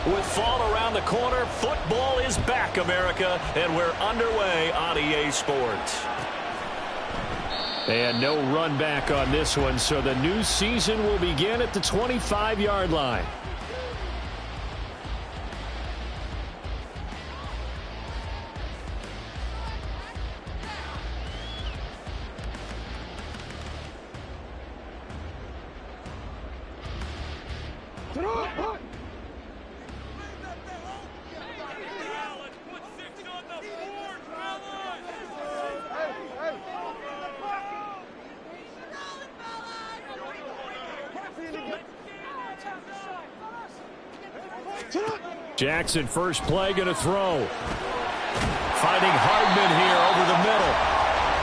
With fall around the corner, football is back, America, and we're underway on EA Sports. And no run back on this one, so the new season will begin at the 25-yard line. Jackson, first play, going to throw. Finding Hardman here over the middle.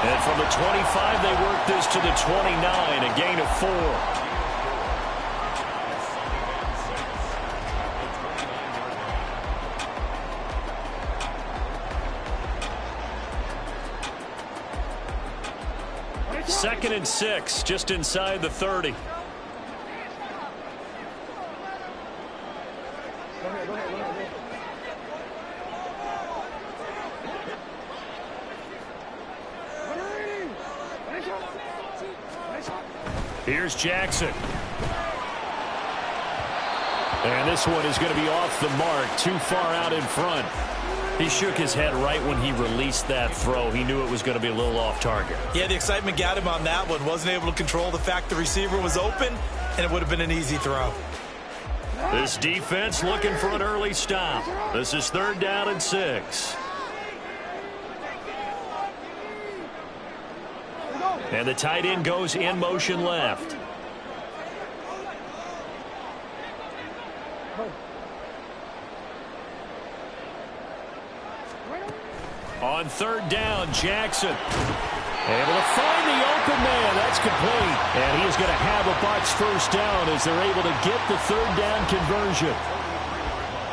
And from the 25, they work this to the 29, a gain of 4. Second and 6, just inside the 30. Here's Jackson. And this one is going to be off the mark, too far out in front. He shook his head right when he released that throw. He knew it was going to be a little off target. Yeah, the excitement got him on that one. Wasn't able to control the fact the receiver was open, and it would have been an easy throw. This defense looking for an early stop. This is 3rd down and 6. And the tight end goes in motion left. On 3rd down, Jackson able to find the open man. That's complete. And he is going to have a Bucs first down as they're able to get the 3rd down conversion.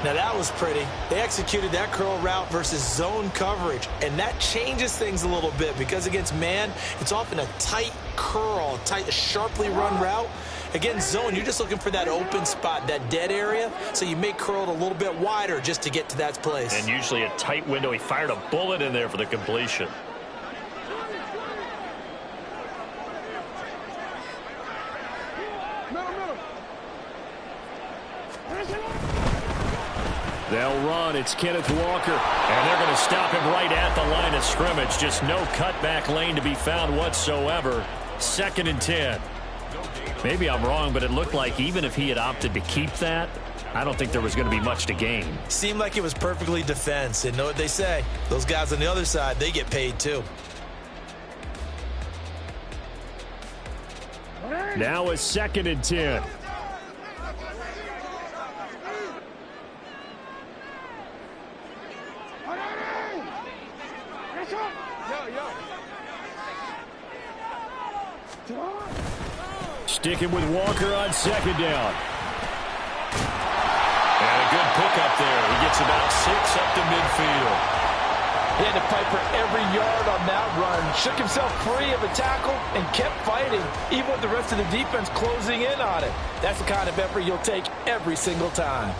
Now that was pretty. They executed that curl route versus zone coverage, and that changes things a little bit because against man, it's often a tight curl, tight, sharply run route. Against zone, you're just looking for that open spot, that dead area, so you make curl it a little bit wider just to get to that place. And usually a tight window. He fired a bullet in there for the completion. They'll run. It's Kenneth Walker. And they're going to stop him right at the line of scrimmage. Just no cutback lane to be found whatsoever. 2nd and 10. Maybe I'm wrong, but it looked like even if he had opted to keep that, I don't think there was going to be much to gain. Seemed like it was perfectly defense. And know what they say? Those guys on the other side, they get paid too. Now it's 2nd and 10. Sticking with Walker on 2nd down. And a good pickup there. He gets about 6 up to midfield. He had to fight for every yard on that run. Shook himself free of a tackle and kept fighting, even with the rest of the defense closing in on it. That's the kind of effort you'll take every single time.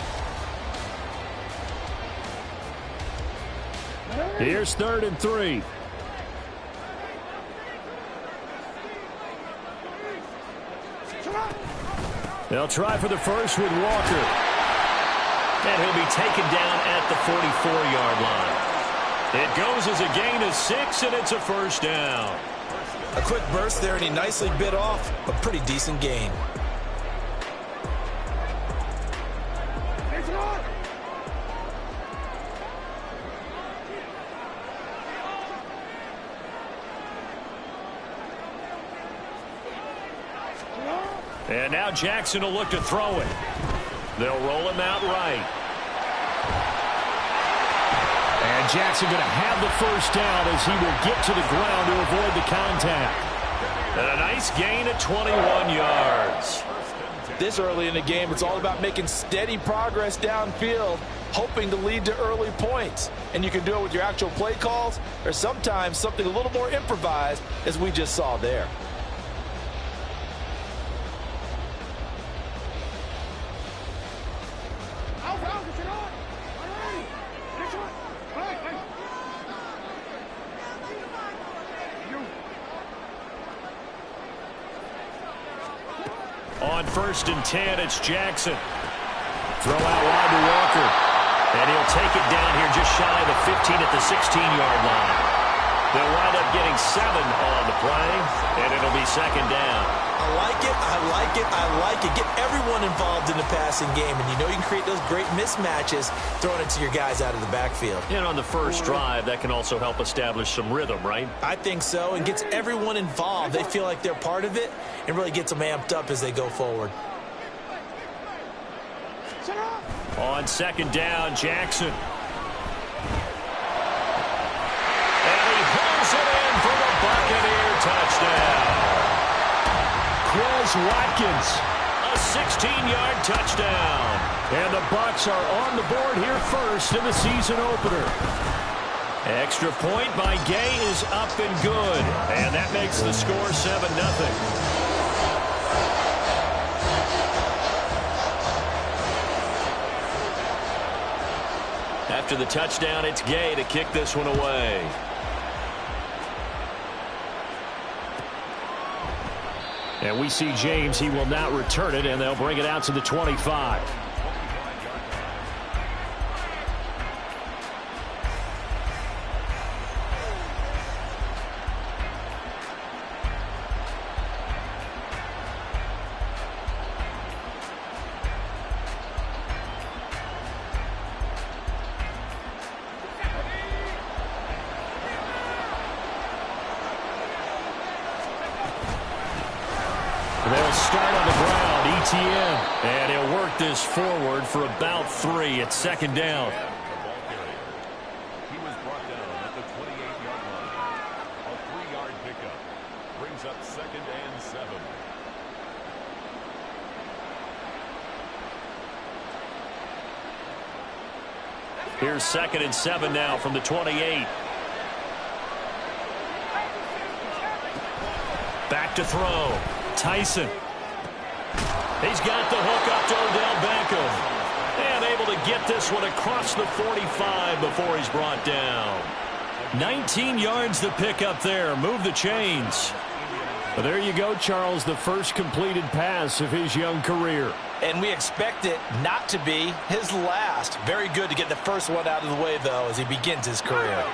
Here's 3rd and 3. They'll try for the first with Walker. And he'll be taken down at the 44-yard line. It goes as a gain of 6, and it's a first down. A quick burst there, and he nicely bit off a pretty decent gain. And now Jackson will look to throw it. They'll roll him out right. And Jackson going to have the first down as he will get to the ground to avoid the contact. And a nice gain of 21 yards. This early in the game, it's all about making steady progress downfield, hoping to lead to early points. And you can do it with your actual play calls or sometimes something a little more improvised, as we just saw there. On 1st and 10, it's Jackson. Throw out wide to Walker. And he'll take it down here just shy of the 15 at the 16-yard line. They'll wind up getting 7 on the play, and it'll be 2nd down. I like it, I like it, I like it. Get everyone involved in the passing game, and you know you can create those great mismatches throwing it to your guys out of the backfield. And on the first drive, that can also help establish some rhythm, right? I think so, and gets everyone involved. They feel like they're part of it, and really gets them amped up as they go forward. On 2nd down, Jackson. For the Buccaneer touchdown. Quez Watkins. A 16-yard touchdown. And the Bucs are on the board here first in the season opener. Extra point by Gay is up and good. And that makes the score 7-0. After the touchdown, it's Gay to kick this one away. And we see James. He will not return it, and they'll bring it out to the 25. They'll start on the ground. ETN. And he'll work this forward for about 3 at 2nd down. He was brought down at the 28-yard line. A 3-yard pickup brings up 2nd and 7. Here's 2nd and 7 now from the 28. Back to throw. Tyson. He's got the hook up to Odell Beckham. And able to get this one across the 45 before he's brought down. 19 yards to pick up there. Move the chains. Well, there you go, Charles, the first completed pass of his young career. And we expect it not to be his last. Very good to get the first one out of the way, though, as he begins his career.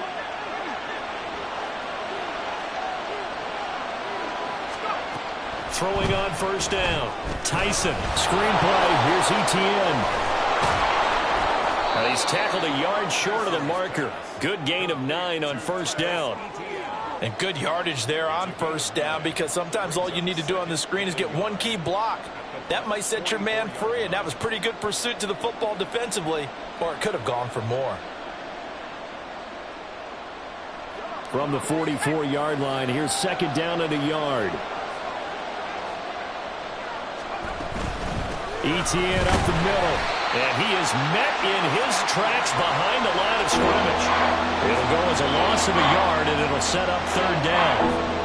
Throwing on 1st down. Tyson. Screenplay. Here's ETN. And he's tackled a yard short of the marker. Good gain of 9 on 1st down. And good yardage there on 1st down, because sometimes all you need to do on the screen is get one key block. That might set your man free, and that was pretty good pursuit to the football defensively, or it could have gone for more. From the 44-yard line, here's 2nd down and a yard. ETN up the middle. And he is met in his tracks behind the line of scrimmage. It'll go as a loss of a yard, and it'll set up 3rd down.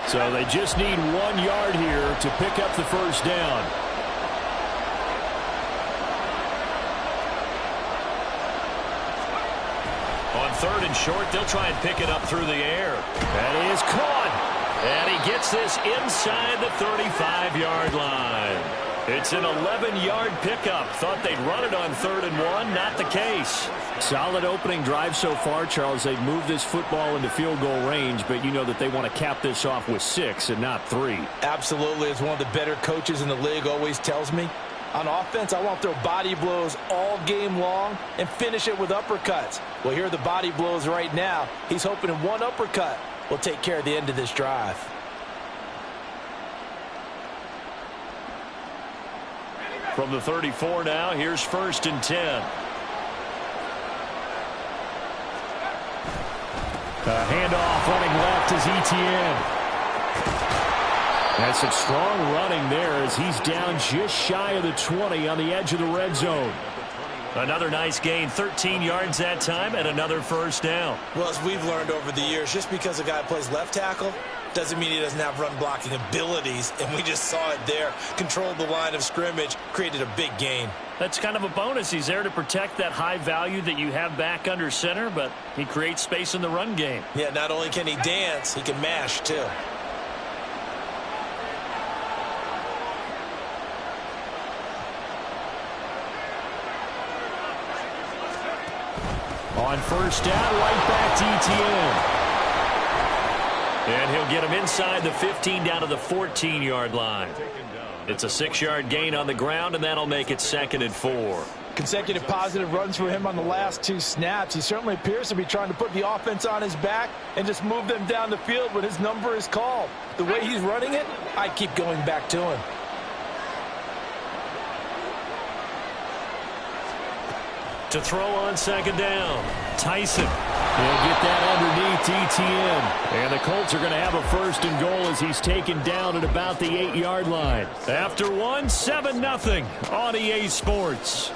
So they just need 1 yard here to pick up the 1st down. On 3rd and short, they'll try and pick it up through the air. That is caught. And he gets this inside the 35-yard line. It's an 11-yard pickup. Thought they'd run it on 3rd and 1. Not the case. Solid opening drive so far, Charles. They've moved this football into field goal range, but you know that they want to cap this off with 6 and not 3. Absolutely. As one of the better coaches in the league always tells me, on offense, I want to throw body blows all game long and finish it with uppercuts. Well, here are the body blows right now. He's hoping in one uppercut will take care of the end of this drive. From the 34 now, here's 1st and 10. A handoff running left is ETN. That's some strong running there as he's down just shy of the 20 on the edge of the red zone. Another nice gain, 13 yards that time, and another 1st down. Well, as we've learned over the years, just because a guy plays left tackle, doesn't mean he doesn't have run-blocking abilities, and we just saw it there. Controlled the line of scrimmage, created a big gain. That's kind of a bonus. He's there to protect that high value that you have back under center, but he creates space in the run game. Yeah, not only can he dance, he can mash, too. On first down, right back to ETN. And he'll get him inside the 15 down to the 14-yard line. It's a 6-yard gain on the ground, and that'll make it 2nd and 4. Consecutive positive runs for him on the last 2 snaps. He certainly appears to be trying to put the offense on his back and just move them down the field when his number is called. The way he's running it, I keep going back to him. To throw on 2nd down, Tyson. He'll get that underneath ETN. And the Colts are going to have a 1st and goal as he's taken down at about the 8-yard line. After 1, 7-0 on EA Sports.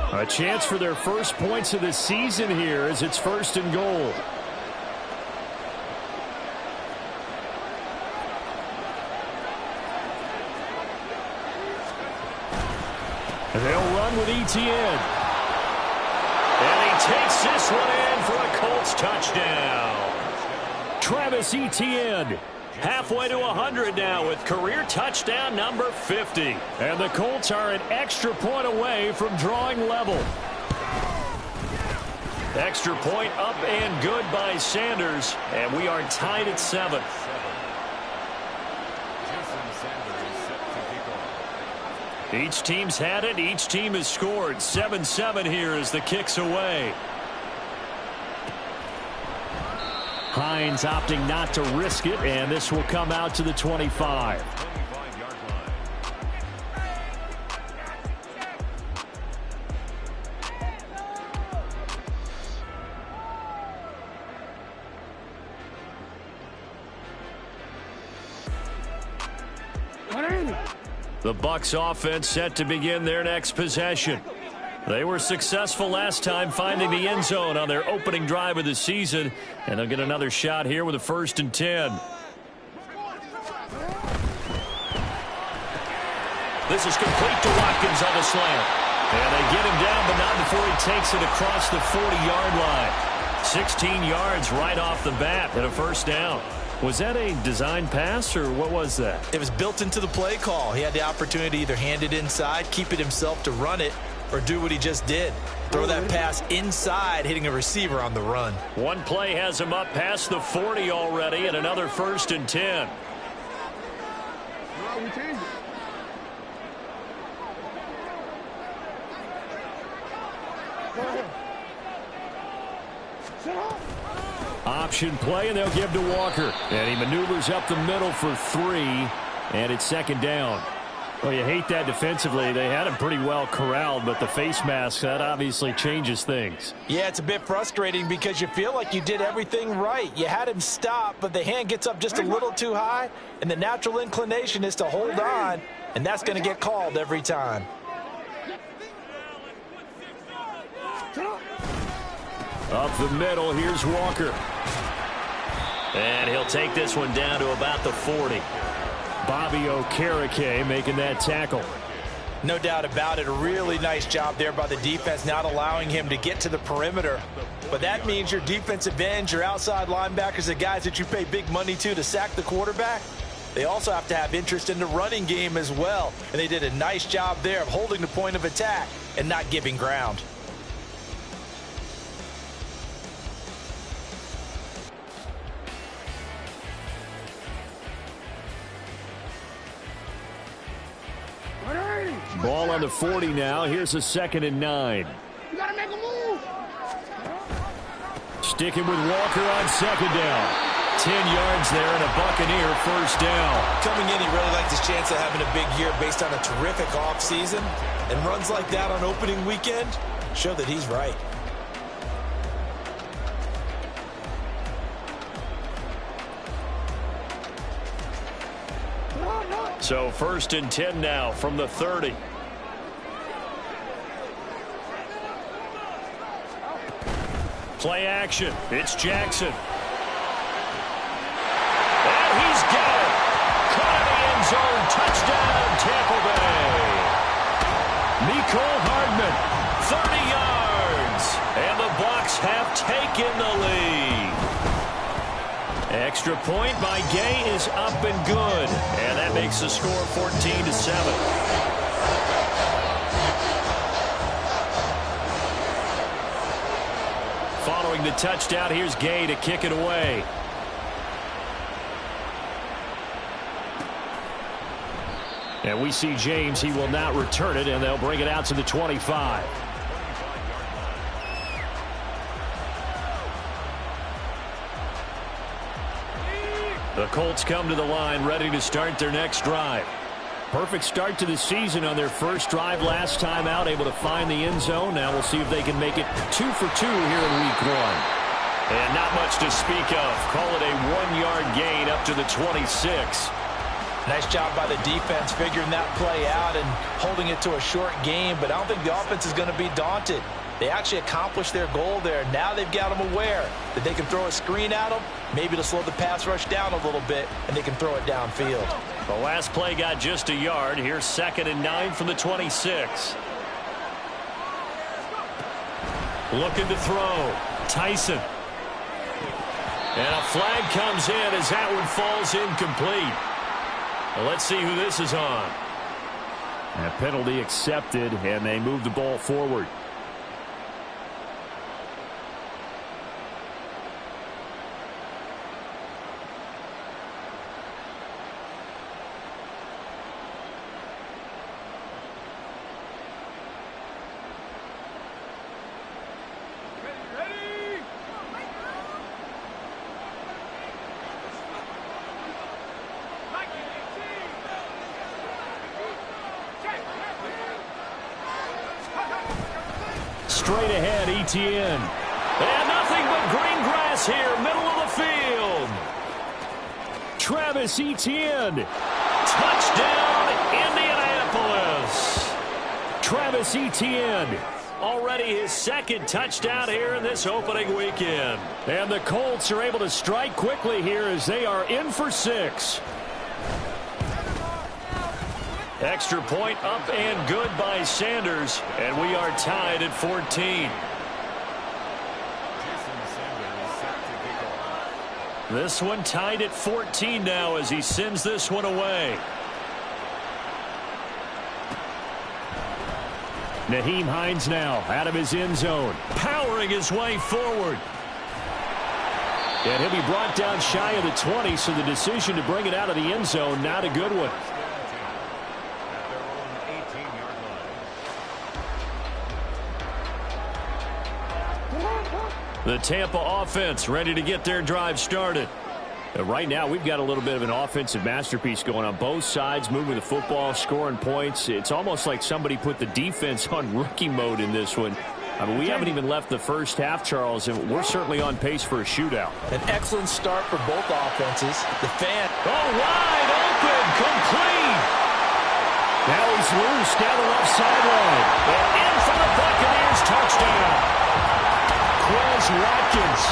A chance for their first points of the season here as it's 1st and goal. And they'll run with ETN. And he takes this one in for a Colts touchdown. Travis Etienne. Halfway to 100 now with career touchdown number 50. And the Colts are an extra point away from drawing level. Extra point up and good by Sanders. And we are tied at 7. Each team's had it. Each team has scored. 7-7 here as the kick's away. Hines opting not to risk it, and this will come out to the 25. The Bucs offense set to begin their next possession. They were successful last time finding the end zone on their opening drive of the season, and they'll get another shot here with a 1st and 10. This is complete to Watkins on the slant. And they get him down, but not before he takes it across the 40-yard line. 16 yards right off the bat and a 1st down. Was that a design pass, or what was that? It was built into the play call. He had the opportunity to either hand it inside, keep it himself to run it, or do what he just did. Throw that pass inside, hitting a receiver on the run. One play has him up past the 40 already, and another 1st and 10. Option play, and they'll give to Walker. And he maneuvers up the middle for 3, and it's 2nd down. Well, you hate that defensively. They had him pretty well corralled, but the face mask, that obviously changes things. Yeah, it's a bit frustrating because you feel like you did everything right. You had him stop, but the hand gets up just a little too high, and the natural inclination is to hold on, and that's going to get called every time. Up the middle, here's Walker. And he'll take this one down to about the 40. Bobby Okereke making that tackle. No doubt about it. A really nice job there by the defense, not allowing him to get to the perimeter. But that means your defensive ends, your outside linebackers, the guys that you pay big money to sack the quarterback, they also have to have interest in the running game as well. And they did a nice job there of holding the point of attack and not giving ground. Ball on the 40 now. Here's a 2nd and 9. You gotta make a move. Sticking with Walker on 2nd down. 10 yards there and a Buccaneer first down. Coming in, he really liked his chance of having a big year based on a terrific offseason. And runs like that on opening weekend show that he's right. So 1st and 10 now from the 30. Play action. It's Jackson. And he's got it. Caught in the end zone. Touchdown, Tampa Bay. Mecole Hardman, 30 yards. And the Bucs have taken the lead. Extra point by Gay is up and good. And that makes the score 14-7. Following the touchdown, here's Gay to kick it away. And we see James. He will not return it, and they'll bring it out to the 25. The Colts come to the line, ready to start their next drive. Perfect start to the season on their first drive last time out, able to find the end zone. Now we'll see if they can make it 2 for 2 here in week 1. And not much to speak of. Call it a 1-yard gain up to the 26. Nice job by the defense figuring that play out and holding it to a short game, but I don't think the offense is going to be daunted. They actually accomplished their goal there. Now they've got them aware that they can throw a screen at them, maybe to slow the pass rush down a little bit, and they can throw it downfield. The last play got just a yard. Here's 2nd and 9 from the 26. Looking to throw. Tyson. And a flag comes in as that one falls incomplete. Well, let's see who this is on. A penalty accepted, and they move the ball forward. Straight ahead, Etienne. And nothing but green grass here, middle of the field. Travis Etienne. Touchdown, Indianapolis. Travis Etienne. Already his 2nd touchdown here in this opening weekend. And the Colts are able to strike quickly here as they are in for 6. Extra point up and good by Sanders, and we are tied at 14. This one tied at 14 now as he sends this one away. Nyheim Hines now out of his end zone, powering his way forward. And he'll be brought down shy of the 20, so the decision to bring it out of the end zone, not a good one. The Tampa offense ready to get their drive started. Right now, we've got a little bit of an offensive masterpiece going on both sides, moving the football, scoring points. It's almost like somebody put the defense on rookie mode in this one. I mean, we haven't even left the first half, Charles, and we're certainly on pace for a shootout. An excellent start for both offenses. The fan. Oh, wide open, complete. Now he's loose down the left sideline. And in for the Buccaneers touchdown. Quez Watkins,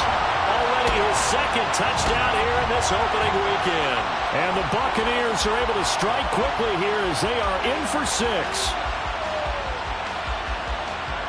already his 2nd touchdown here in this opening weekend. And the Buccaneers are able to strike quickly here as they are in for 6.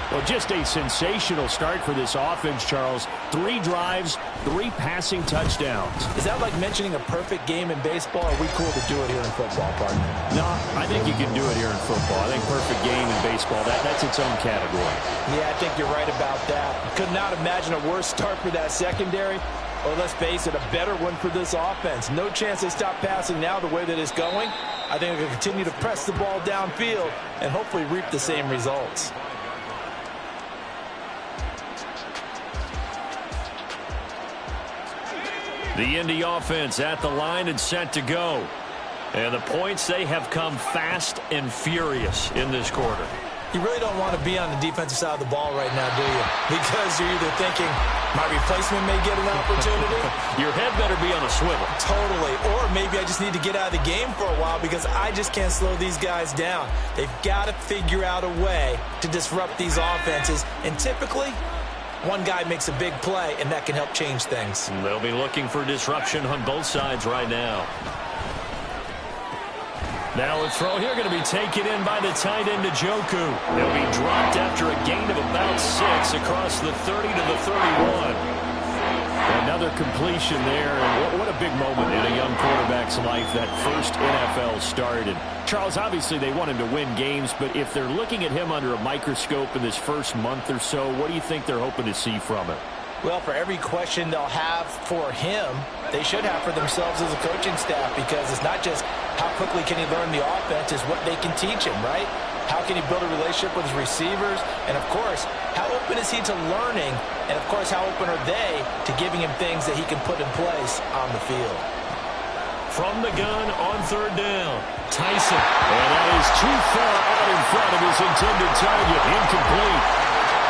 Well, just a sensational start for this offense, Charles. 3 drives, 3 passing touchdowns. Is that like mentioning a perfect game in baseball? Or are we cool to do it here in football, partner? No, I think you can do it here in football. I think perfect game in baseball, that's its own category. Yeah, I think you're right about that. Could not imagine a worse start for that secondary. Or let's face it, a better one for this offense. No chance they stop passing now the way that it's going. I think they'll continue to press the ball downfield and hopefully reap the same results. The Indy offense at the line and set to go. And the points, they have come fast and furious in this quarter. You really don't want to be on the defensive side of the ball right now, do you? Because you're either thinking, my replacement may get an opportunity. Your head better be on a swivel. Totally. Or maybe I just need to get out of the game for a while because I just can't slow these guys down. They've got to figure out a way to disrupt these offenses. And typically, one guy makes a big play, and that can help change things. They'll be looking for disruption on both sides right now. Now the throw here going to be taken in by the tight end, Njoku. They'll be dropped after a gain of about 6 across the 30 to the 31. Another completion there, and what a big moment in a young quarterback's life, that first NFL start. And Charles, obviously they want him to win games, but if they're looking at him under a microscope in this first month or so, what do you think they're hoping to see from him? Well, for every question they'll have for him, they should have for themselves as a coaching staff, because it's not just how quickly can he learn the offense, it's what they can teach him, right? How can he build a relationship with his receivers? And, of course, how open is he to learning? And, of course, how open are they to giving him things that he can put in place on the field? From the gun on third down, Tyson. And that is too far out in front of his intended target. Incomplete.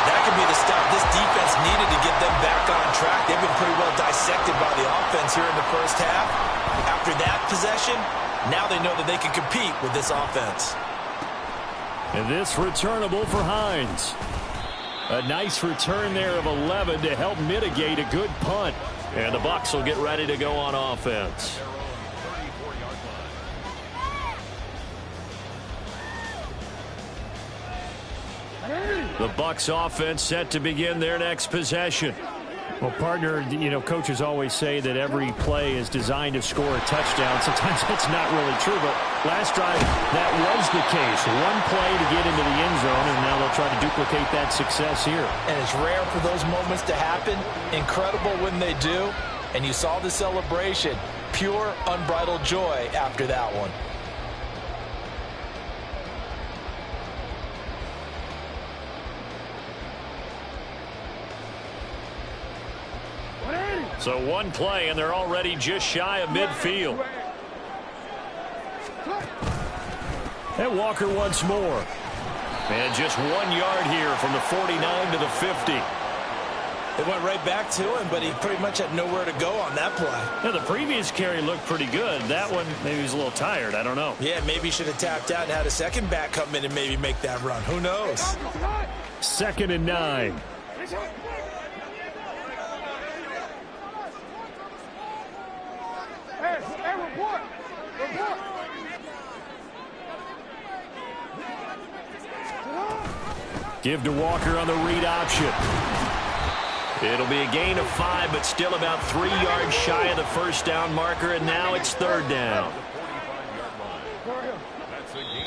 That could be the stop this defense needed to get them back on track. They've been pretty well dissected by the offense here in the first half. After that possession, now they know that they can compete with this offense. And this returnable for Hines. A nice return there of 11 to help mitigate a good punt. And the Bucs will get ready to go on offense. The Bucs offense set to begin their next possession. Well, partner, you know, coaches always say that every play is designed to score a touchdown. Sometimes that's not really true, but last drive, that was the case. One play to get into the end zone, and now they'll try to duplicate that success here. And it's rare for those moments to happen. Incredible when they do. And you saw the celebration. Pure, unbridled joy after that one. So one play, and they're already just shy of midfield. And Walker once more. And just 1 yard here from the 49 to the 50. They went right back to him, but he pretty much had nowhere to go on that play. Now, the previous carry looked pretty good. That one, maybe he's a little tired. I don't know. Yeah, maybe he should have tapped out and had a second back come in and maybe make that run. Who knows? 2nd and 9. Give to Walker on the read option. It'll be a gain of 5, but still about 3 yards shy of the first down marker, and now it's third down.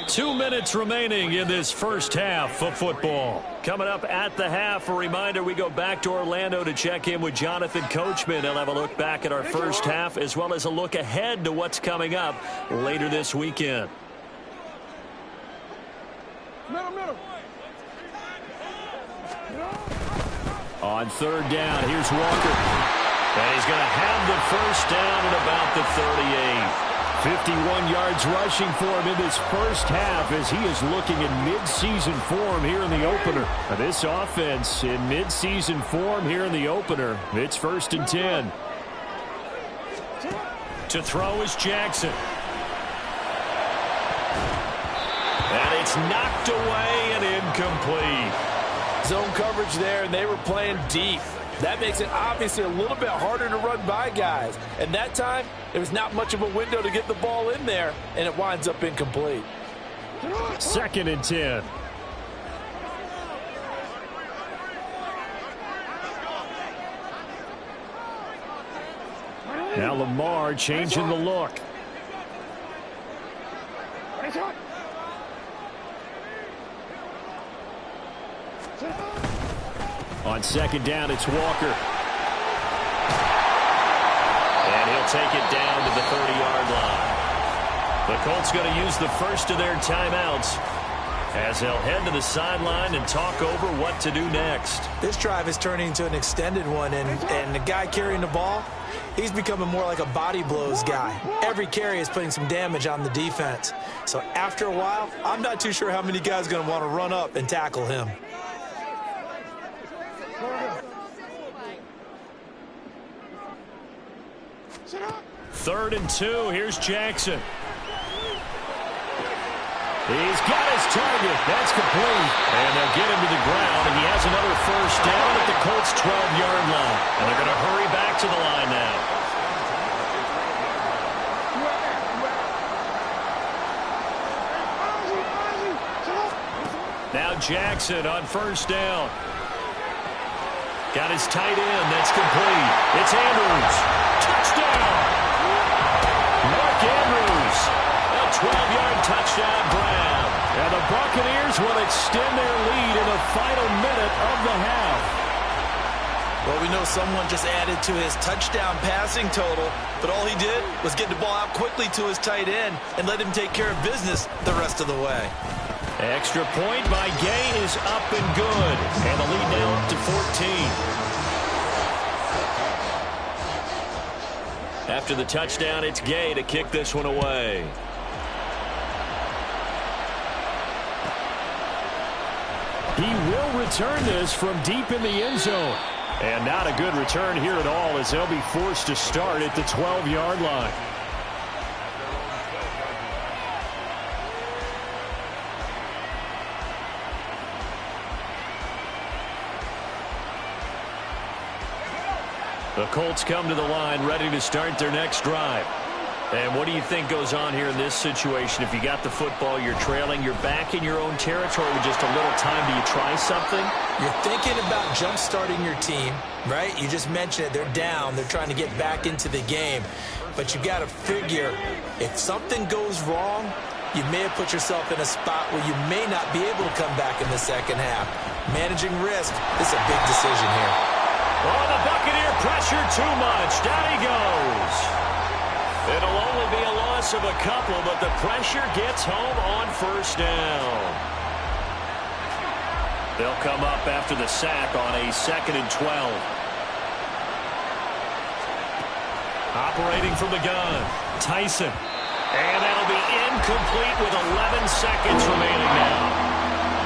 2 minutes remaining in this first half of football. Coming up at the half, a reminder, we go back to Orlando to check in with Jonathan Coachman. He'll have a look back at our first half as well as a look ahead to what's coming up later this weekend. On third down, here's Walker. And he's going to have the first down at about the 38. 51 yards rushing for him in this first half as he is looking in mid-season form here in the opener. Now this offense in mid-season form here in the opener. It's 1st and 10. To throw is Jackson. And it's knocked away and incomplete. Zone coverage there, and they were playing deep. That makes it obviously a little bit harder to run by guys. And that time, there was not much of a window to get the ball in there, and it winds up incomplete. 2nd and 10. Now Lamar changing the look. On 2nd down, it's Walker. And he'll take it down to the 30-yard line. The Colts going to use the first of their timeouts as they'll head to the sideline and talk over what to do next. This drive is turning into an extended one, and the guy carrying the ball, he's becoming more like a body blows guy. Every carry is putting some damage on the defense. So after a while, I'm not too sure how many guys are going to want to run up and tackle him. Third and 2. Here's Jackson. He's got his target. That's complete. And they'll get him to the ground, and he has another first down at the Colts' 12-yard line. And they're going to hurry back to the line now. Now Jackson on first down. Got his tight end. That's complete. It's Andrews. Touchdown. Mark Andrews. A 12-yard touchdown grab. And the Buccaneers will extend their lead in the final minute of the half. Well, we know someone just added to his touchdown passing total, but all he did was get the ball out quickly to his tight end and let him take care of business the rest of the way. Extra point by Gay is up and good. And the lead now up to 14. After the touchdown, it's Gay to kick this one away. He will return this from deep in the end zone. And not a good return here at all, as they'll be forced to start at the 12-yard line. The Colts come to the line ready to start their next drive. And what do you think goes on here in this situation? If you got the football, you're trailing, you're back in your own territory with just a little time. Do you try something? You're thinking about jump-starting your team, right? You just mentioned it. They're down. They're trying to get back into the game. But you got to figure, if something goes wrong, you may have put yourself in a spot where you may not be able to come back in the second half. Managing risk is a big decision here. Oh, the Buccaneer pressure too much. Down he goes. It'll only be a loss of a couple, but the pressure gets home on first down. They'll come up after the sack on a 2nd and 12. Operating from the gun, Tyson. And that'll be incomplete with 11 seconds remaining now.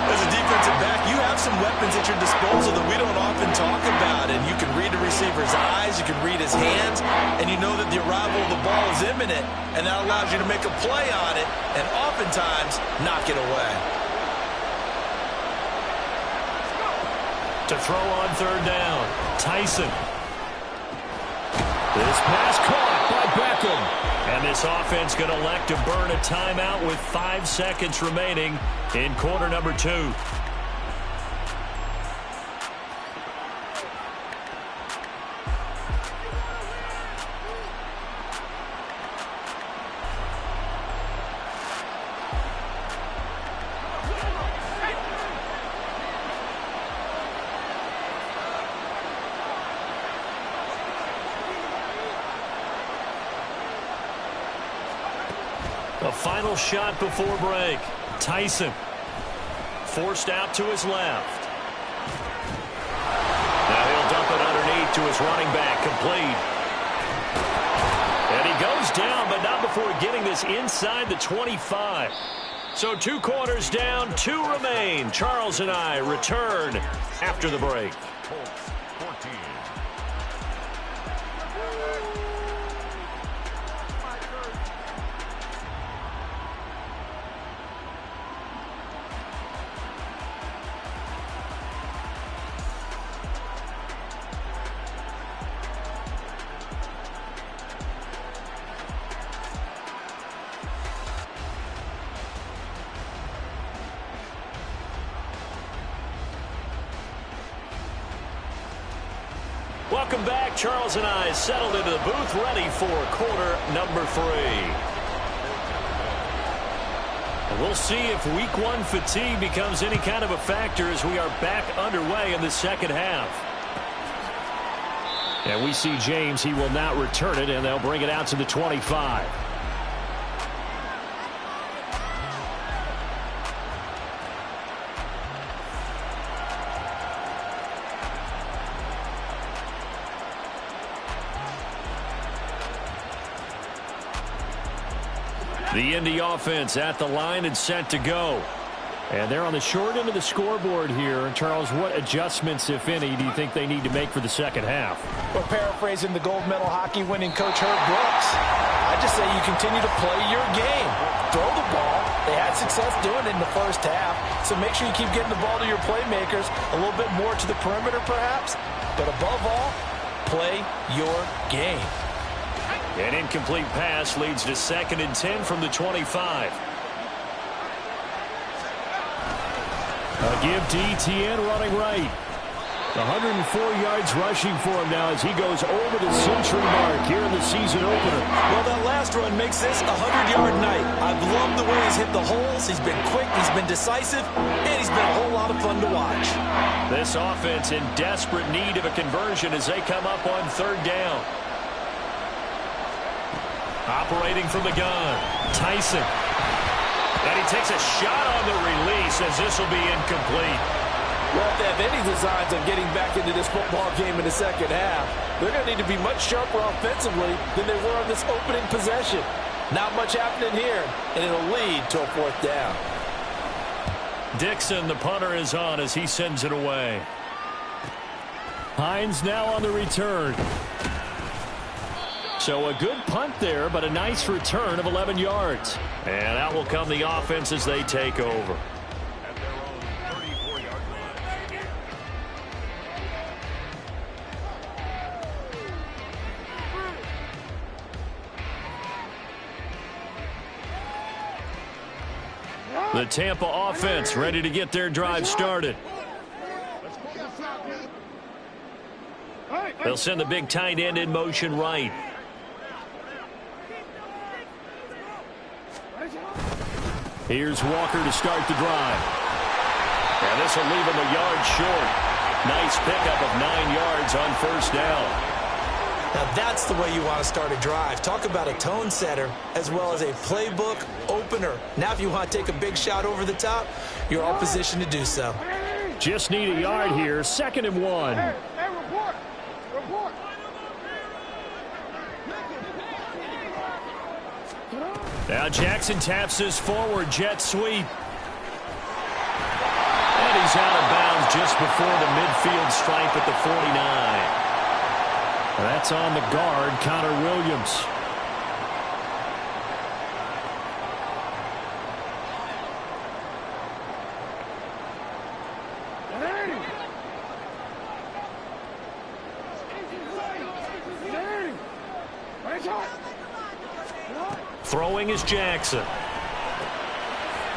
As a defensive back, you have some weapons at your disposal that we don't often talk about. And you can read the receiver's eyes, you can read his hands, and you know that the arrival of the ball is imminent. And that allows you to make a play on it and oftentimes knock it away. To throw on third down, Tyson. This pass caught by Beckham. And this offense going to elect to burn a timeout with 5 seconds remaining in quarter number 2. A final shot before break. Tyson forced out to his left. Now he'll dump it underneath to his running back, complete. And he goes down, but not before getting this inside the 25. So 2 quarters down, 2 remain. Charles and I return after the break. Colts 14. Welcome back. Charles and I settled into the booth, ready for quarter number 3. And we'll see if week 1 fatigue becomes any kind of a factor as we are back underway in the second half. And we see James. He will not return it, and they'll bring it out to the 25. The Indy offense at the line and set to go. And they're on the short end of the scoreboard here. Charles, what adjustments, if any, do you think they need to make for the second half? Well, paraphrasing the gold medal hockey winning coach Herb Brooks, I just say you continue to play your game. Throw the ball. They had success doing it in the first half, so make sure you keep getting the ball to your playmakers, a little bit more to the perimeter perhaps, but above all, play your game. An incomplete pass leads to 2nd and 10 from the 25. A give to ETN running right. 104 yards rushing for him now as he goes over the century mark here in the season opener. Well, that last run makes this a 100-yard night. I've loved the way he's hit the holes. He's been quick, he's been decisive, and he's been a whole lot of fun to watch. This offense in desperate need of a conversion as they come up on 3rd down. Operating from the gun, Tyson. And he takes a shot on the release as this will be incomplete. Well, if they have any designs on getting back into this football game in the second half, they're going to need to be much sharper offensively than they were on this opening possession. Not much happening here, and it'll lead to a 4th down. Dixon, the punter, is on as he sends it away. Hines now on the return. So a good punt there, but a nice return of 11 yards. And out will come the offense as they take over. At their own 34-yard line. The Tampa offense ready to get their drive started. They'll send the big tight end in motion right. Here's Walker to start the drive. And this will leave him a yard short. Nice pickup of 9 yards on 1st down. Now that's the way you want to start a drive. Talk about a tone setter as well as a playbook opener. Now if you want to take a big shot over the top, you're all positioned to do so. Just need a yard here. 2nd and 1. Hey, report. Report. Now Jackson taps his forward jet sweep. And he's out of bounds just before the midfield stripe at the 49. That's on the guard, Connor Williams. Throwing is Jackson.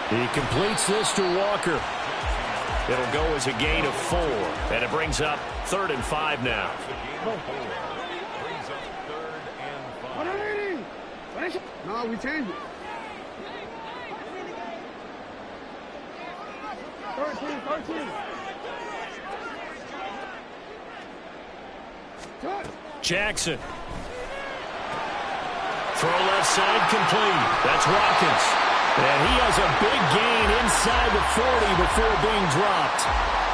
He completes this to Walker. It'll go as a gain of 4. And it brings up 3rd and 5 now. Brings up 3rd and 5. No, we changed it. 13. Jackson. Throw left side complete. That's Watkins. And he has a big gain inside the 40 before being dropped.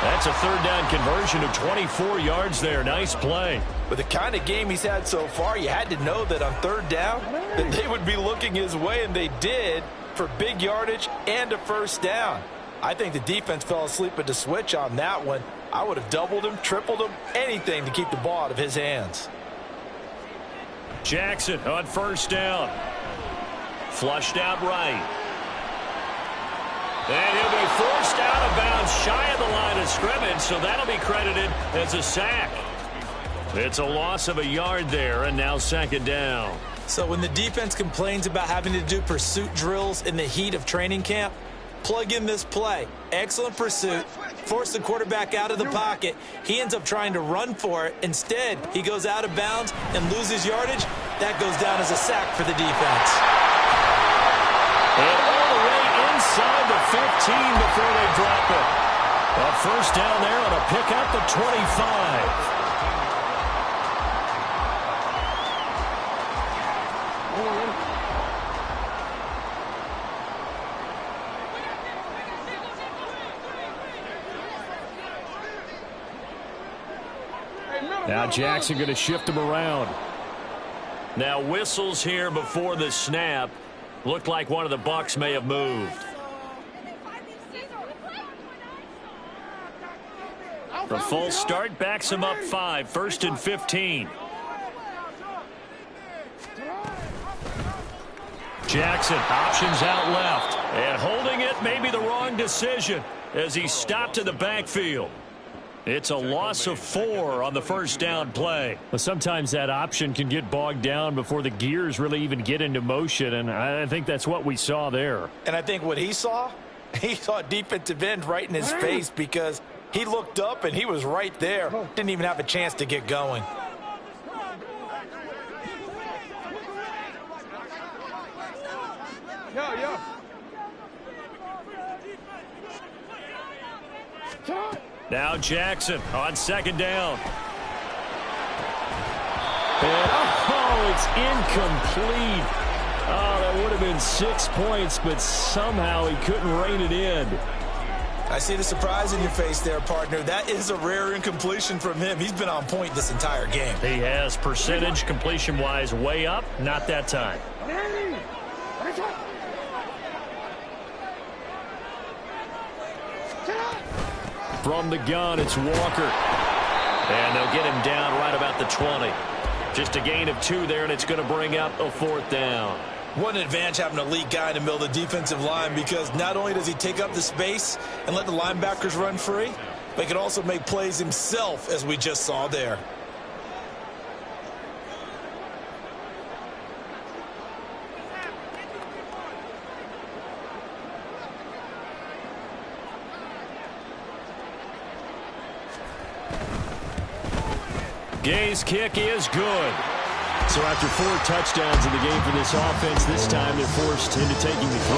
That's a 3rd down conversion of 24 yards there. Nice play. With the kind of game he's had so far, you had to know that on 3rd down that they would be looking his way, and they did, for big yardage and a 1st down. I think the defense fell asleep at the switch on that one. I would have doubled him, tripled him, anything to keep the ball out of his hands. Jackson on 1st down. Flushed out right. And he'll be forced out of bounds shy of the line of scrimmage, so that'll be credited as a sack. It's a loss of a yard there, and now 2nd down. So when the defense complains about having to do pursuit drills in the heat of training camp, plug in this play. Excellent pursuit. Force the quarterback out of the pocket. He ends up trying to run for it. Instead, he goes out of bounds and loses yardage. That goes down as a sack for the defense. And all the way inside the 15 before they drop it. A 1st down there on a pickup at 25. Now Jackson going to shift him around. Now whistles here before the snap. Looked like one of the Bucs may have moved. The false start backs him up 5, 1st and 15. Jackson options out left. And holding it may be the wrong decision as he stopped in the backfield. It's a loss of 4 on the first down play. Well, sometimes that option can get bogged down before the gears really even get into motion, and I think that's what we saw there. And I think what he saw a defensive end right in his face because he looked up and he was right there. Didn't even have a chance to get going. Yo. Now Jackson on 2nd down. And, oh, it's incomplete. Oh, that would have been 6 points, but somehow he couldn't rein it in. I see the surprise in your face there, partner. That is a rare incompletion from him. He's been on point this entire game. He has percentage completion-wise way up. Not that time. From the gun, it's Walker. And they'll get him down right about the 20. Just a gain of 2 there, and it's going to bring up a 4th down. What an advantage having an elite guy in the middle of the defensive line, because not only does he take up the space and let the linebackers run free, but he can also make plays himself, as we just saw there. Gay's kick is good. So after 4 touchdowns in the game for this offense, this time they're forced into taking the 3.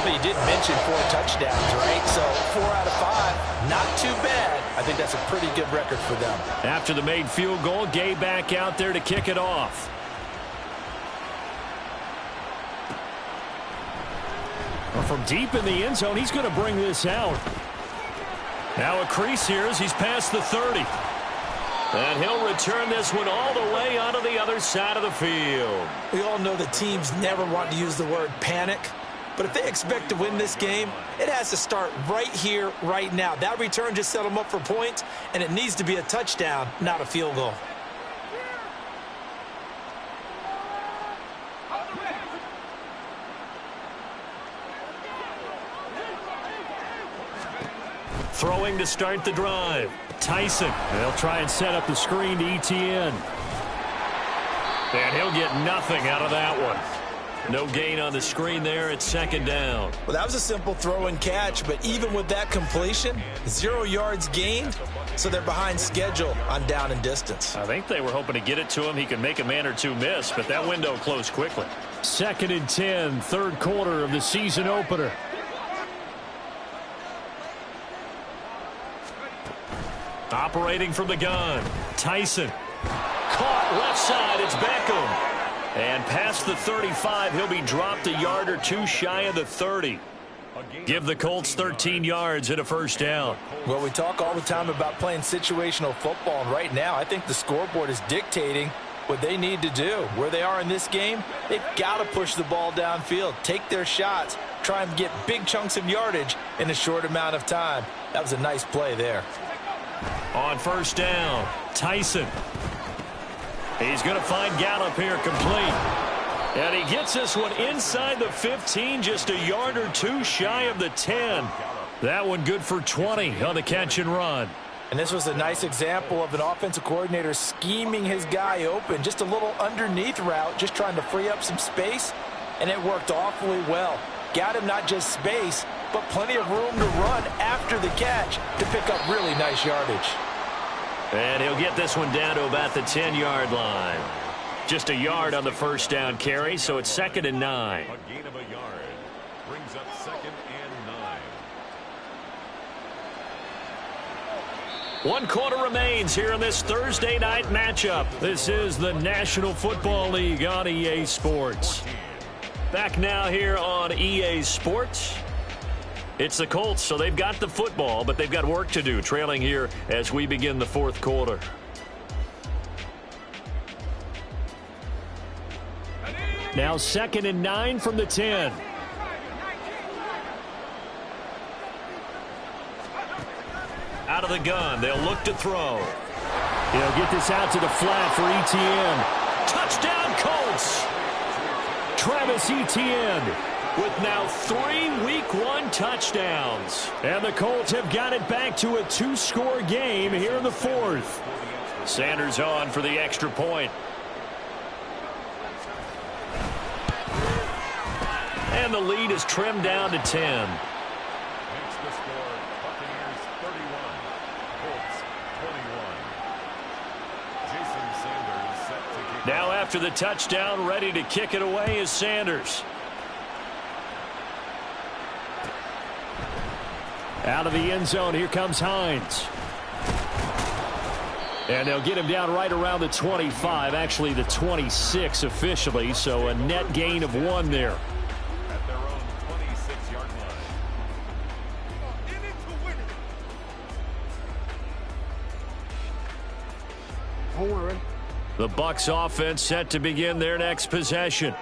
But you did mention 4 touchdowns, right? So 4 out of 5, not too bad. I think that's a pretty good record for them. After the made field goal, Gay back out there to kick it off. Well, from deep in the end zone, he's going to bring this out. Now a crease here as he's past the 30. And he'll return this one all the way onto the other side of the field. We all know that teams never want to use the word panic, but if they expect to win this game, it has to start right here, right now. That return just set them up for points, and it needs to be a touchdown, not a field goal. Throwing to start the drive. Tyson. They'll try and set up the screen to ETN. And he'll get nothing out of that one. No gain on the screen there at 2nd down. Well, that was a simple throw and catch, but even with that completion, 0 yards gained, so they're behind schedule on down and distance. I think they were hoping to get it to him. He could make a man or 2 miss, but that window closed quickly. 2nd and 10, 3rd quarter of the season opener. Operating from the gun. Tyson. Caught left side. It's Beckham. And past the 35, he'll be dropped a yard or 2 shy of the 30. Give the Colts 13 yards and a 1st down. Well, we talk all the time about playing situational football, and right now I think the scoreboard is dictating what they need to do. Where they are in this game, they've got to push the ball downfield, take their shots, try and get big chunks of yardage in a short amount of time. That was a nice play there. On 1st down, Tyson. He's going to find Gallup here complete. And he gets this one inside the 15, just a yard or 2 shy of the 10. That one good for 20 on the catch and run. And this was a nice example of an offensive coordinator scheming his guy open. Just a little underneath route, just trying to free up some space. And it worked awfully well. Got him not just space, but plenty of room to run after the catch to pick up really nice yardage. And he'll get this one down to about the 10-yard line. Just a yard on the 1st down carry, so it's 2nd and 9. A gain of a yard brings up 2nd and 9. 1 quarter remains here in this Thursday night matchup. This is the National Football League on EA Sports. Back now here on EA Sports. It's the Colts, so they've got the football, but they've got work to do, trailing here as we begin the 4th quarter. Now 2nd and 9 from the 10. Out of the gun, they'll look to throw. He'll get this out to the flat for Etienne. Touchdown, Colts! Travis Etienne With now 3 Week 1 touchdowns. And the Colts have got it back to a 2-score game here in the 4th. Sanders on for the extra point. And the lead is trimmed down to 10. Makes the score Buccaneers 31, Colts 21. Jason Sanders set to kick. Now after the touchdown, ready to kick it away is Sanders. Out of the end zone, here comes Hines. And they'll get him down right around the 25, actually the 26 officially, so a net gain of 1 there. At their own 26-yard line. Hold on, ready? The Bucs offense set to begin their next possession.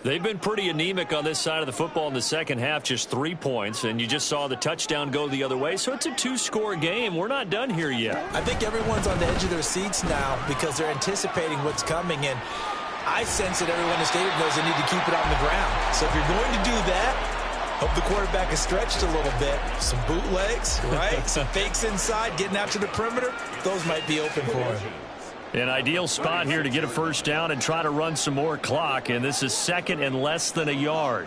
They've been pretty anemic on this side of the football in the second half, just 3 points, and you just saw the touchdown go the other way, so it's a 2-score game. We're not done here yet. I think everyone's on the edge of their seats now because they're anticipating what's coming, and I sense that everyone in the stadium knows they need to keep it on the ground. So if you're going to do that, hope the quarterback is stretched a little bit. Some bootlegs, right? Some fakes inside, getting out to the perimeter. Those might be open for him. An ideal spot here to get a first down and try to run some more clock, and this is 2nd and less than a yard.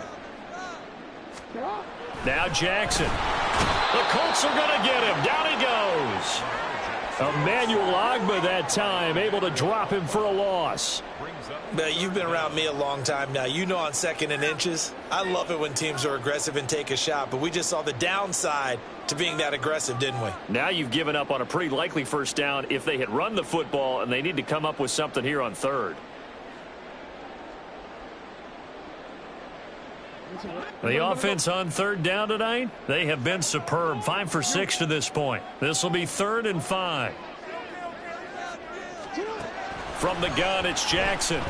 Now Jackson. The Colts are going to get him. Down he goes. Emmanuel Ogbah that time, able to drop him for a loss. Now, you've been around me a long time now. You know on 2nd and inches, I love it when teams are aggressive and take a shot, but we just saw the downside to being that aggressive, didn't we? Now you've given up on a pretty likely first down if they had run the football, and they need to come up with something here on 3rd. The offense on 3rd down tonight, they have been superb. 5 for 6 to this point. This will be 3rd and 5. From the gun, it's Jackson.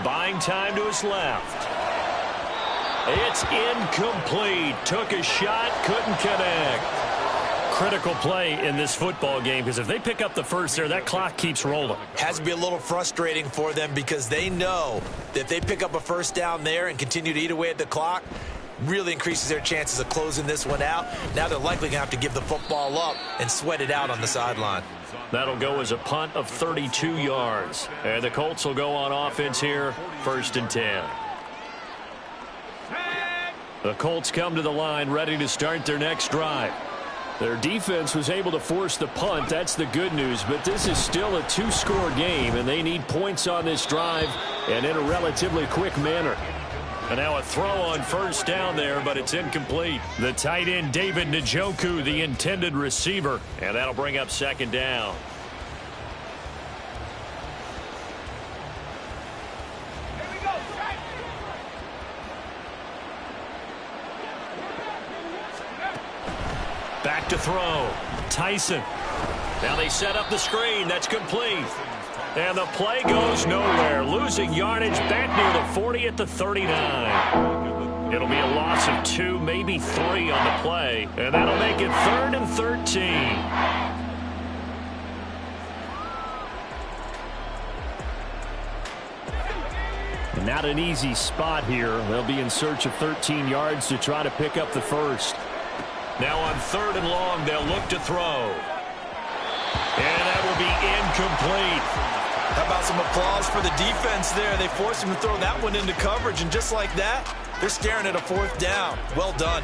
Buying time to his left. It's incomplete. Took a shot, couldn't connect. Critical play in this football game because if they pick up the first there, that clock keeps rolling. Has to be a little frustrating for them because they know that if they pick up a first down there and continue to eat away at the clock, really increases their chances of closing this one out. Now they're likely going to have to give the football up and sweat it out on the sideline. That'll go as a punt of 32 yards. And the Colts will go on offense here, 1st and 10. The Colts come to the line ready to start their next drive. Their defense was able to force the punt. That's the good news. But this is still a 2-score game, and they need points on this drive and in a relatively quick manner. And now a throw on first down there, but it's incomplete. The tight end, David Njoku, the intended receiver. And that'll bring up 2nd down. Back to throw. Tyson. Now they set up the screen. That's complete. And the play goes nowhere. Losing yardage back near the 40 at the 39. It'll be a loss of 2, maybe 3 on the play. And that'll make it 3rd and 13. Not an easy spot here. They'll be in search of 13 yards to try to pick up the first. Now on 3rd and long, they'll look to throw. And that will be incomplete. How about some applause for the defense there? They forced him to throw that one into coverage, and just like that, they're staring at a 4th down. Well done.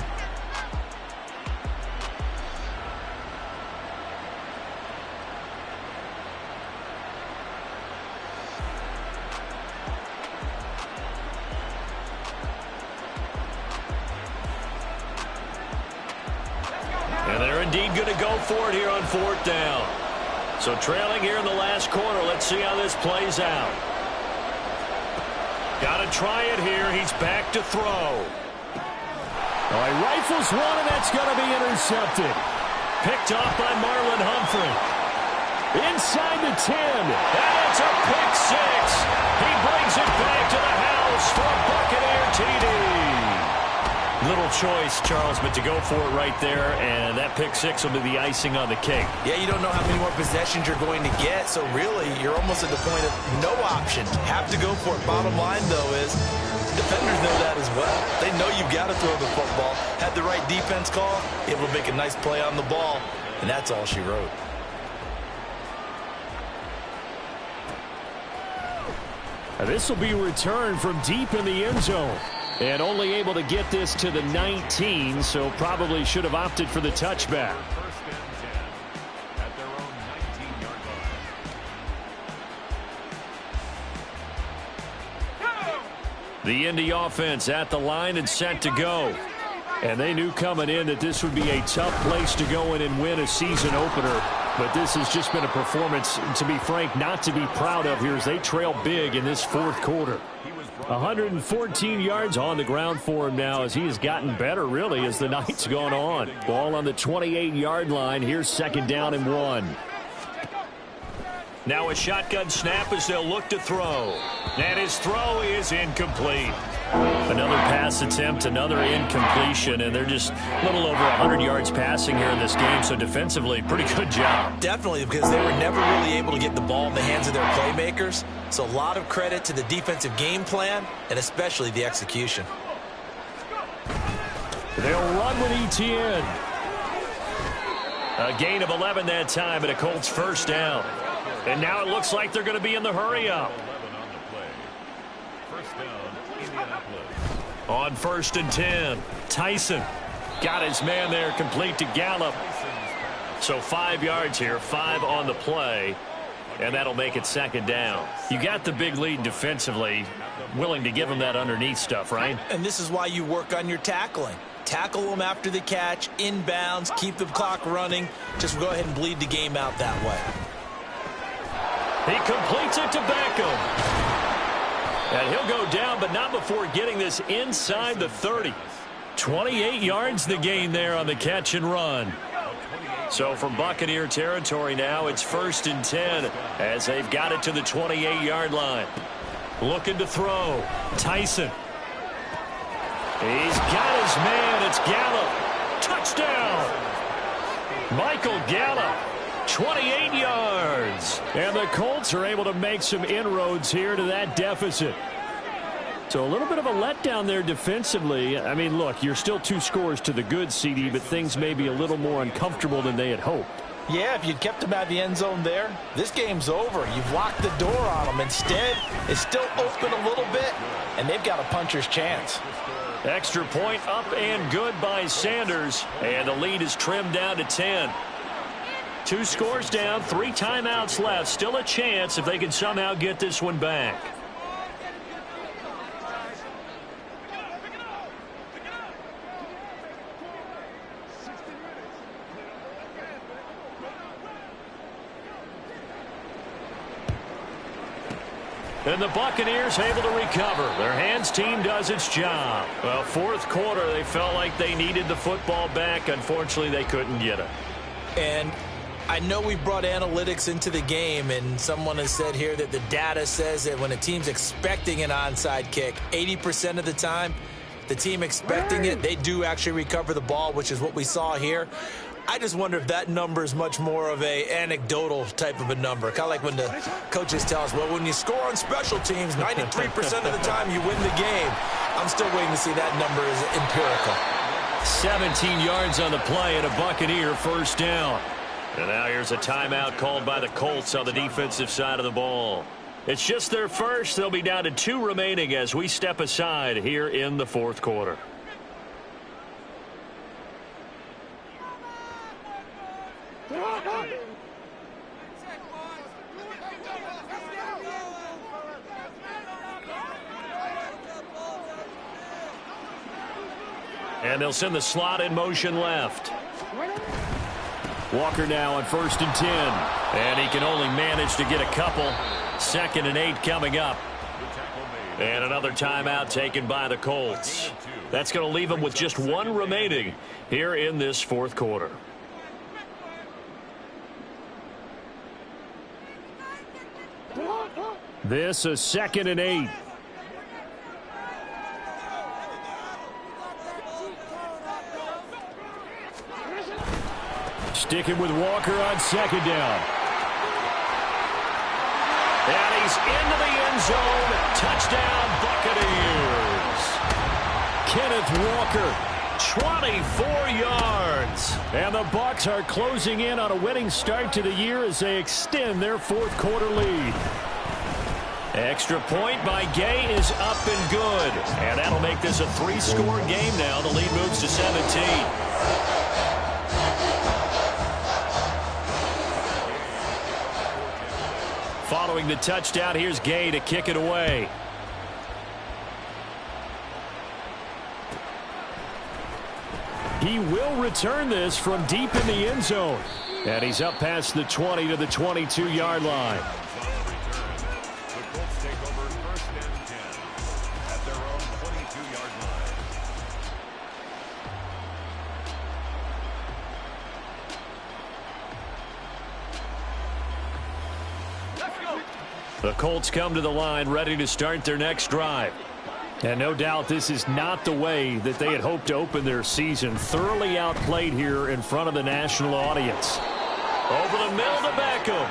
And they're indeed going to go for it here on 4th down. So trailing here in the last quarter. Let's see how this plays out. Got to try it here. He's back to throw. All right, rifles one, and that's going to be intercepted. Picked off by Marlon Humphrey. Inside the 10. And it's a pick 6. He brings it back to the house for choice, Charles, but to go for it right there, and that pick six will be the icing on the cake. Yeah, you don't know how many more possessions you're going to get, so really you're almost at the point of no option. Have to go for it. Bottom line, though, is defenders know that as well. They know you've got to throw the football. Had the right defense call, able to make a nice play on the ball, and that's all she wrote. This will be returned from deep in the end zone. And only able to get this to the 19, so probably should have opted for the touchback. First and 10 at their own 19-yard line. The Indy offense at the line and set to go. And they knew coming in that this would be a tough place to go in and win a season opener. But this has just been a performance, to be frank, not to be proud of here as they trail big in this fourth quarter. 114 yards on the ground for him now as he has gotten better, really, as the night's gone on. Ball on the 28-yard line. Here's second down and 1. Now a shotgun snap as they'll look to throw. And his throw is incomplete. Another pass attempt, another incompletion, and they're just a little over 100 yards passing here in this game, so defensively, pretty good job. Definitely, because they were never really able to get the ball in the hands of their playmakers, so a lot of credit to the defensive game plan, and especially the execution. They'll run with Etienne. A gain of 11 that time, and a Colts first down. And now it looks like they're going to be in the hurry-up. 11 on the play. First down, Indianapolis. On first and 10, Tyson got his man there, complete to Gallup. So 5 yards here, 5 on the play, and that'll make it second down. You got the big lead defensively, willing to give them that underneath stuff, right? And this is why you work on your tackling. Tackle them after the catch, inbounds, keep the clock running. Just go ahead and bleed the game out that way. He completes it to Beckham. And he'll go down, but not before getting this inside the 30. 28 yards the gain there on the catch and run. So from Buccaneer territory now, it's first and 10 as they've got it to the 28-yard line. Looking to throw. Tyson. He's got his man. It's Gallup. Touchdown. Michael Gallup. 28 yards. And the Colts are able to make some inroads here to that deficit. So a little bit of a letdown there defensively. I mean, look, you're still 2 scores to the good, CD, but things may be a little more uncomfortable than they had hoped. Yeah, if you'd kept them out of the end zone there, this game's over. You've locked the door on them. Instead, it's still open a little bit, and they've got a puncher's chance. Extra point up and good by Sanders. And the lead is trimmed down to 10. 2 scores down, 3 timeouts left. Still a chance if they can somehow get this one back. And the Buccaneers able to recover. Their hands team does its job. Well, fourth quarter, they felt like they needed the football back. Unfortunately, they couldn't get it. And I know we brought analytics into the game, and someone has said here that the data says that when a team's expecting an onside kick, 80% of the time, the team expecting it, they do actually recover the ball, which is what we saw here. I just wonder if that number is much more of a anecdotal type of a number. Kind of like when the coaches tell us, well, when you score on special teams, 93% of the time you win the game. I'm still waiting to see that number is empirical. 17 yards on the play and a Buccaneer first down. And now here's a timeout called by the Colts on the defensive side of the ball. It's just their first. They'll be down to 2 remaining as we step aside here in the fourth quarter. And they'll send the slot in motion left. Walker now on first and 10. And he can only manage to get a couple. Second and 8 coming up. And another timeout taken by the Colts. That's going to leave them with just 1 remaining here in this fourth quarter. This is second and 8. Sticking with Walker on second down. And he's into the end zone. Touchdown, Buccaneers. Kenneth Walker, 24 yards. And the Bucs are closing in on a winning start to the year as they extend their fourth quarter lead. Extra point by Gay is up and good. And that'll make this a 3-score game now. The lead moves to 17. Following the touchdown, here's Gay to kick it away. He will return this from deep in the end zone. And he's up past the 20 to the 22-yard line. The Colts take over first and 10 at their own 22-yard line. The Colts come to the line ready to start their next drive. And no doubt this is not the way that they had hoped to open their season. Thoroughly outplayed here in front of the national audience. Over the middle to Beckham.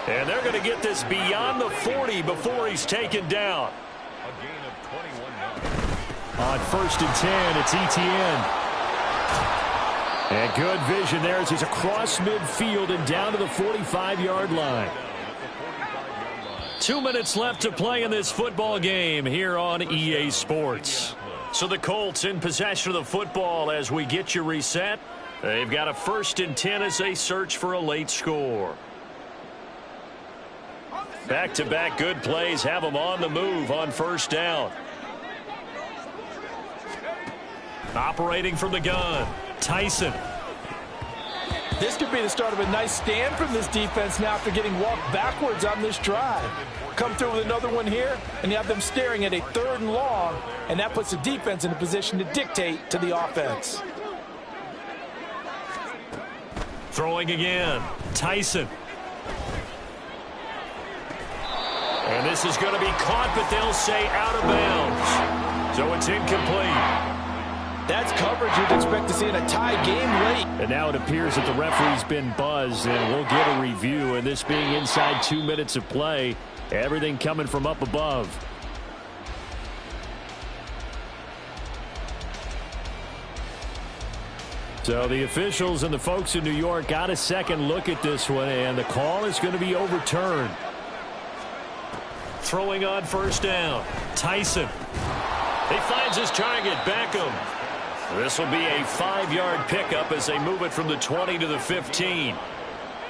And they're going to get this beyond the 40 before he's taken down. A gain of 21 yards. On first and 10, it's Etienne. And good vision there as he's across midfield and down to the 45-yard line. 2 minutes left to play in this football game here on EA Sports. So the Colts in possession of the football as we get you reset. They've got a first and 10 as they search for a late score. Back-to-back good plays have them on the move on first down. Operating from the gun, Tyson. This could be the start of a nice stand from this defense now after getting walked backwards on this drive. Come through with another one here, and you have them staring at a 3rd and long, and that puts the defense in a position to dictate to the offense. Throwing again, Tyson. And this is going to be caught, but they'll say out of bounds. So it's incomplete. That's coverage you'd expect to see in a tie game late. And now it appears that the referee's been buzzed, and we'll get a review. And this being inside 2 minutes of play, everything coming from up above. So the officials and the folks in New York got a second look at this one, and the call is going to be overturned. Throwing on first down, Tyson. He finds his target, Beckham. This will be a 5-yard pickup as they move it from the 20 to the 15.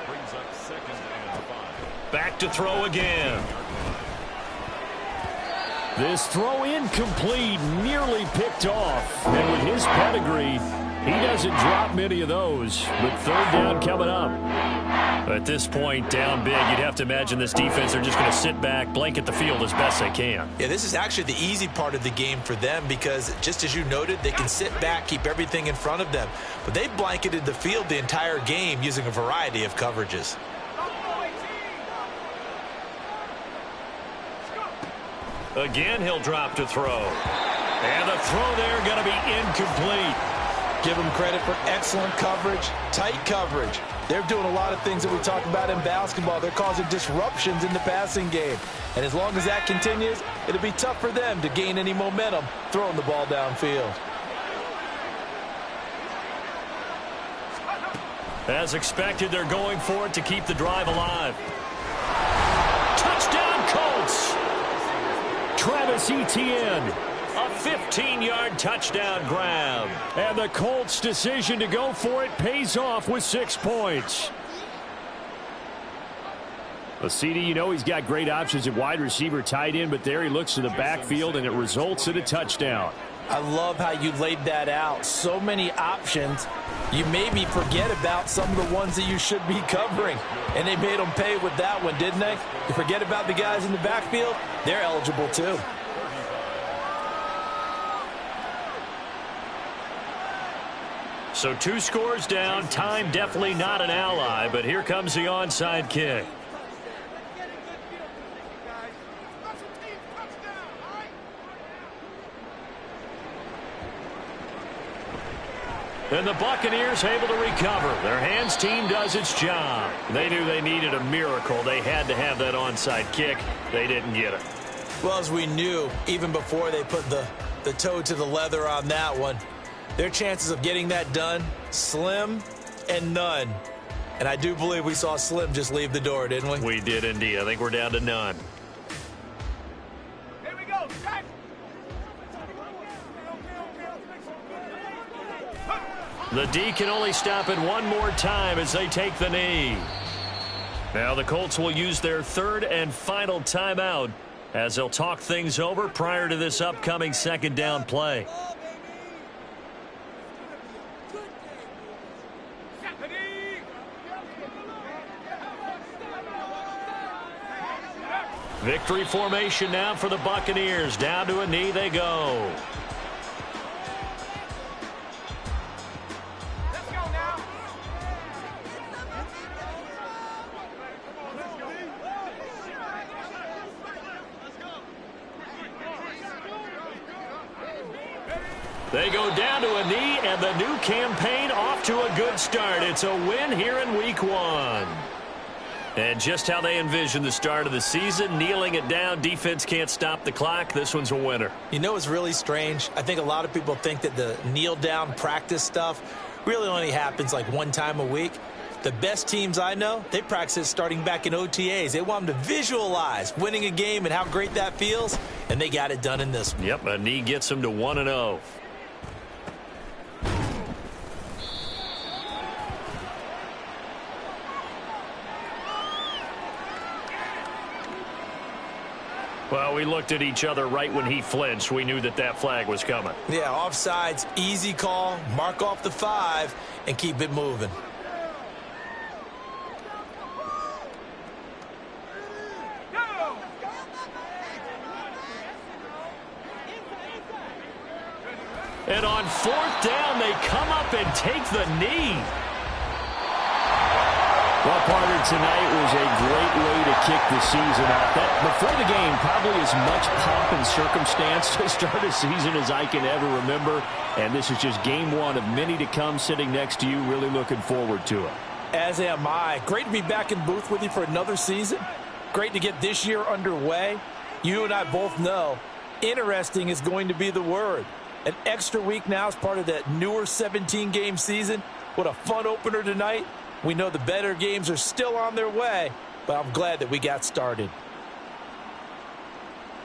Brings up second and 5. Back to throw again. This throw incomplete, nearly picked off. And with his pedigree, he doesn't drop many of those. But 3rd down coming up. At this point, down big, you'd have to imagine this defense are just going to sit back, blanket the field as best they can. Yeah, this is actually the easy part of the game for them because, just as you noted, they can sit back, keep everything in front of them. But they blanketed the field the entire game using a variety of coverages. Again, he'll drop to throw. And the throw there going to be incomplete. Give them credit for excellent coverage, tight coverage. They're doing a lot of things that we talk about in basketball. They're causing disruptions in the passing game. And as long as that continues, it'll be tough for them to gain any momentum throwing the ball downfield. As expected, they're going for it to keep the drive alive. Touchdown, Colts! Travis Etienne. A 15-yard touchdown grab. And the Colts' decision to go for it pays off with 6 points. Well, CD, you know he's got great options at wide receiver, tight end, but there he looks to the backfield, and it results in a touchdown. I love how you laid that out. So many options. You maybe forget about some of the ones that you should be covering. And they made them pay with that one, didn't they? You forget about the guys in the backfield, they're eligible too. So 2 scores down. Time definitely not an ally, but here comes the onside kick. And the Buccaneers able to recover. Their hands team does its job. They knew they needed a miracle. They had to have that onside kick. They didn't get it. Well, as we knew, even before they put the toe to the leather on that one, their chances of getting that done, slim and none. And I do believe we saw Slim just leave the door, didn't we? We did indeed. I think we're down to none. Here we go, Jack. The D can only stop it one more time as they take the knee. Now the Colts will use their third and final timeout as they'll talk things over prior to this upcoming second down play. Victory formation now for the Buccaneers. Down to a knee they go. Let's go now. They go down to a knee, and the new campaign off to a good start. It's a win here in Week 1. And just how they envisioned the start of the season, kneeling it down, defense can't stop the clock. This one's a winner. You know what's really strange? I think a lot of people think that the kneel-down practice stuff really only happens like one time a week. The best teams I know, they practice it starting back in OTAs. They want them to visualize winning a game and how great that feels, and they got it done in this one. Yep, a knee gets them to 1-0. Well, we looked at each other right when he flinched. We knew that that flag was coming. Yeah, offsides, easy call, mark off the 5, and keep it moving. And on fourth down, they come up and take the knee. Well, partner, tonight was a great way to kick the season off. That, before the game, probably as much pomp and circumstance to start a season as I can ever remember. And this is just game 1 of many to come sitting next to you. Really looking forward to it. As am I. Great to be back in booth with you for another season. Great to get this year underway. You and I both know interesting is going to be the word. An extra week now as part of that newer 17-game season. What a fun opener tonight. We know the better games are still on their way, but I'm glad that we got started.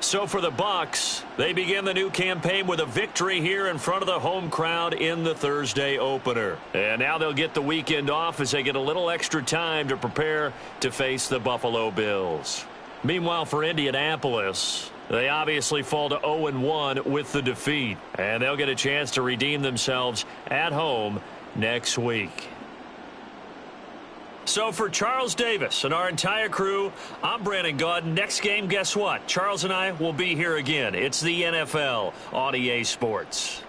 So for the Bucs, they begin the new campaign with a victory here in front of the home crowd in the Thursday opener. And now they'll get the weekend off as they get a little extra time to prepare to face the Buffalo Bills. Meanwhile, for Indianapolis, they obviously fall to 0-1 with the defeat. And they'll get a chance to redeem themselves at home next week. So for Charles Davis and our entire crew, I'm Brandon Gaudin. Next game, guess what? Charles and I will be here again. It's the NFL on EA Sports.